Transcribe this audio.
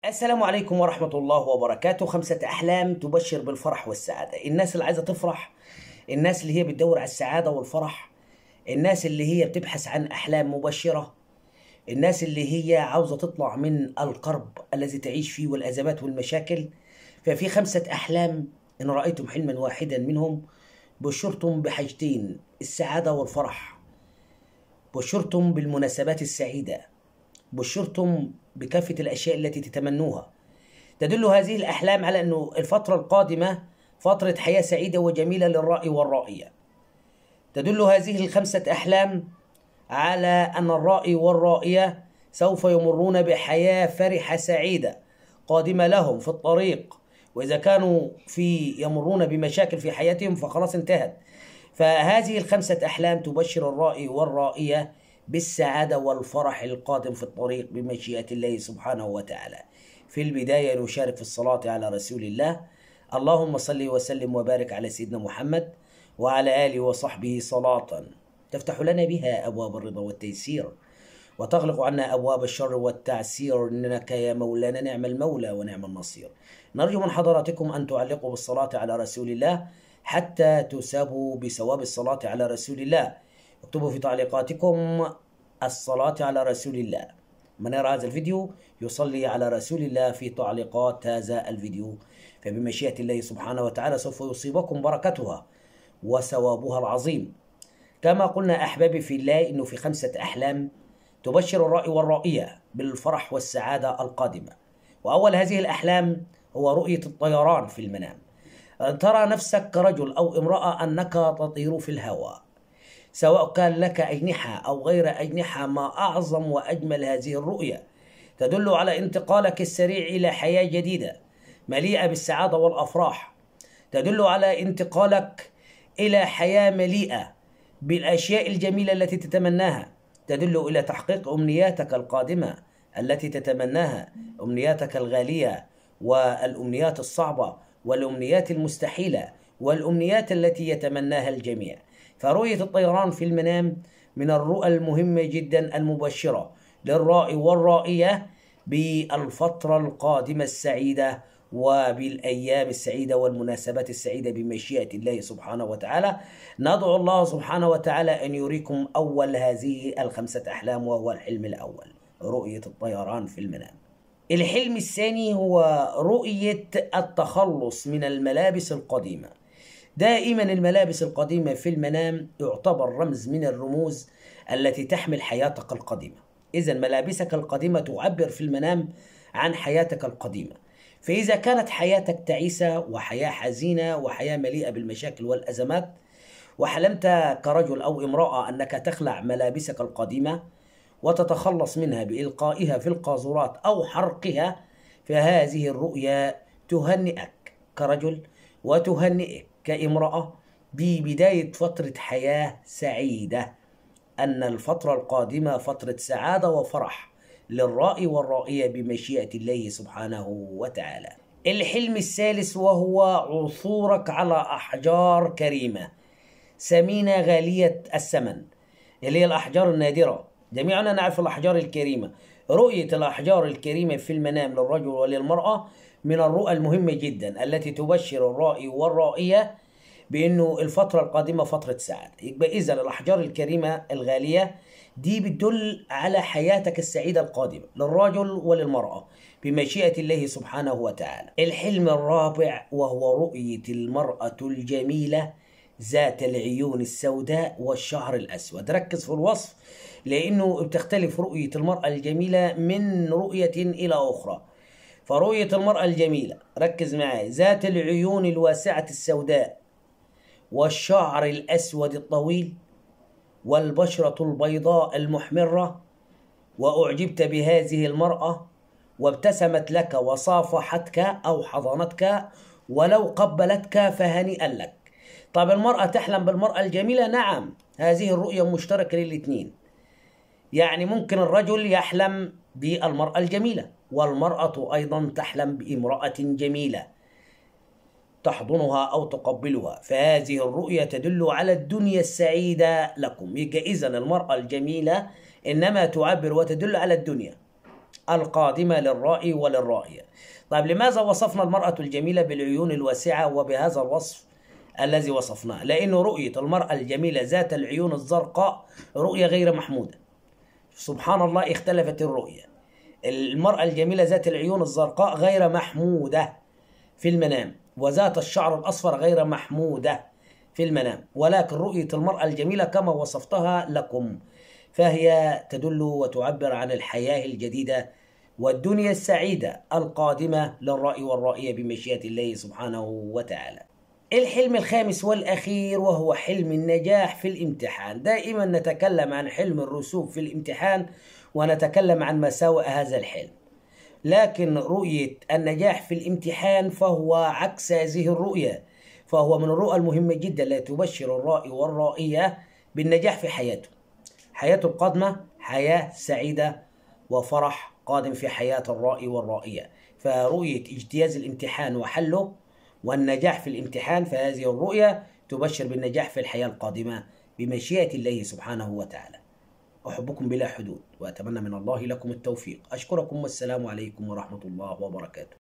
السلام عليكم ورحمة الله وبركاته. 5 أحلام تبشر بالفرح والسعادة. الناس اللي عايزة تفرح، الناس اللي هي بتدور على السعادة والفرح، الناس اللي هي بتبحث عن أحلام مبشرة، الناس اللي هي عاوزة تطلع من الكرب الذي تعيش فيه والأزمات والمشاكل. ففي 5 أحلام إن رأيتم حلما واحدا منهم بشرتم بحاجتين: السعادة والفرح، بشرتم بالمناسبات السعيدة، بشرتم بكافة الأشياء التي تتمنوها. تدل هذه الأحلام على أن الفترة القادمة فترة حياة سعيدة وجميلة للرائي والرائية. تدل هذه ال5 أحلام على أن الرائي والرائية سوف يمرون بحياة فرحة سعيدة قادمة لهم في الطريق، وإذا كانوا يمرون بمشاكل في حياتهم فخلاص انتهت. فهذه ال5 أحلام تبشر الرائي والرائية بالسعادة والفرح القادم في الطريق بمشيئة الله سبحانه وتعالى. في البداية نشارك في الصلاة على رسول الله. اللهم صل وسلم وبارك على سيدنا محمد وعلى آله وصحبه صلاة تفتح لنا بها أبواب الرضا والتيسير وتغلق عنا أبواب الشر والتعسير، إنك يا مولانا نعم المولى ونعم النصير. نرجو من حضراتكم أن تعلقوا بالصلاة على رسول الله حتى تسابوا بثواب الصلاة على رسول الله. اكتبوا في تعليقاتكم الصلاة على رسول الله. من يرى هذا الفيديو يصلي على رسول الله في تعليقات هذا الفيديو، فبمشيئة الله سبحانه وتعالى سوف يصيبكم بركتها وثوابها العظيم. كما قلنا أحبابي في الله، إنه في 5 أحلام تبشر الرائي والرائية بالفرح والسعادة القادمة. وأول هذه الأحلام هو رؤية الطيران في المنام. ترى نفسك كرجل أو امرأة أنك تطير في الهواء، سواء كان لك أجنحة أو غير أجنحة. ما أعظم وأجمل هذه الرؤية، تدل على انتقالك السريع إلى حياة جديدة مليئة بالسعادة والأفراح، تدل على انتقالك إلى حياة مليئة بالأشياء الجميلة التي تتمناها، تدل إلى تحقيق أمنياتك القادمة التي تتمناها، أمنياتك الغالية والأمنيات الصعبة والأمنيات المستحيلة والأمنيات التي يتمناها الجميع. فرؤية الطيران في المنام من الرؤى المهمة جدا المبشرة للرائي والرائية بالفترة القادمة السعيدة وبالأيام السعيدة والمناسبات السعيدة بمشيئة الله سبحانه وتعالى. ندعو الله سبحانه وتعالى أن يريكم أول هذه ال5 أحلام، وهو الحلم الأول رؤية الطيران في المنام. الحلم الثاني هو رؤية التخلص من الملابس القديمة. دائما الملابس القديمة في المنام يعتبر رمز من الرموز التي تحمل حياتك القديمة. إذا ملابسك القديمة تعبر في المنام عن حياتك القديمة. فإذا كانت حياتك تعيسة وحياة حزينة وحياة مليئة بالمشاكل والأزمات، وحلمت كرجل أو امرأة أنك تخلع ملابسك القديمة وتتخلص منها بإلقائها في القاذورات أو حرقها، فهذه الرؤيا تهنئك كرجل وتهنئك كامرأة ببداية فترة حياة سعيدة، أن الفترة القادمة فترة سعادة وفرح للرائي والرائية بمشيئة الله سبحانه وتعالى. الحلم الثالث وهو عثورك على أحجار كريمة ثمينة غالية الثمن، اللي هي الأحجار النادرة. جميعنا نعرف الأحجار الكريمة. رؤية الأحجار الكريمة في المنام للرجل وللمرأة من الرؤى المهمة جدا التي تبشر الرائي والرائية بأنه الفترة القادمة فترة سعادة. يبقى إذا الأحجار الكريمة الغالية دي بتدل على حياتك السعيدة القادمة للرجل وللمرأة بمشيئة الله سبحانه وتعالى. الحلم الرابع وهو رؤية المرأة الجميلة ذات العيون السوداء والشعر الأسود. ركز في الوصف، لأنه بتختلف رؤية المرأة الجميلة من رؤية إلى أخرى. فرؤية المرأة الجميلة، ركز معي، ذات العيون الواسعة السوداء والشعر الأسود الطويل والبشرة البيضاء المحمرة، وأعجبت بهذه المرأة وابتسمت لك وصافحتك أو حضنتك ولو قبلتك فهنيئا لك. طيب المرأة تحلم بالمرأة الجميلة؟ نعم، هذه الرؤية مشتركة للاثنين. يعني ممكن الرجل يحلم بالمرأة الجميلة، والمرأة أيضا تحلم بامرأة جميلة تحضنها أو تقبلها، فهذه الرؤية تدل على الدنيا السعيدة لكم. إذن المرأة الجميلة إنما تعبر وتدل على الدنيا، القادمة للرائي وللرائية. طيب لماذا وصفنا المرأة الجميلة بالعيون الواسعة وبهذا الوصف الذي وصفناه؟ لأن رؤية المرأة الجميلة ذات العيون الزرقاء رؤية غير محمودة. سبحان الله، اختلفت الرؤية. المرأة الجميلة ذات العيون الزرقاء غير محمودة في المنام، وذات الشعر الأصفر غير محمودة في المنام، ولكن رؤية المرأة الجميلة كما وصفتها لكم فهي تدل وتعبر عن الحياة الجديدة والدنيا السعيدة القادمة للرائي والرائية بمشيئة الله سبحانه وتعالى. الحلم الخامس والأخير وهو حلم النجاح في الامتحان. دائما نتكلم عن حلم الرسوب في الامتحان ونتكلم عن مساوئ هذا الحلم، لكن رؤية النجاح في الامتحان فهو عكس هذه الرؤية، فهو من الرؤى المهمة جدا التي تبشر الرائي والرائية بالنجاح في حياته القادمة، حياة سعيدة وفرح قادم في حياة الرائي والرائية. فرؤية اجتياز الامتحان وحله والنجاح في الامتحان، فهذه الرؤية تبشر بالنجاح في الحياة القادمة بمشيئة الله سبحانه وتعالى. أحبكم بلا حدود وأتمنى من الله لكم التوفيق. أشكركم والسلام عليكم ورحمة الله وبركاته.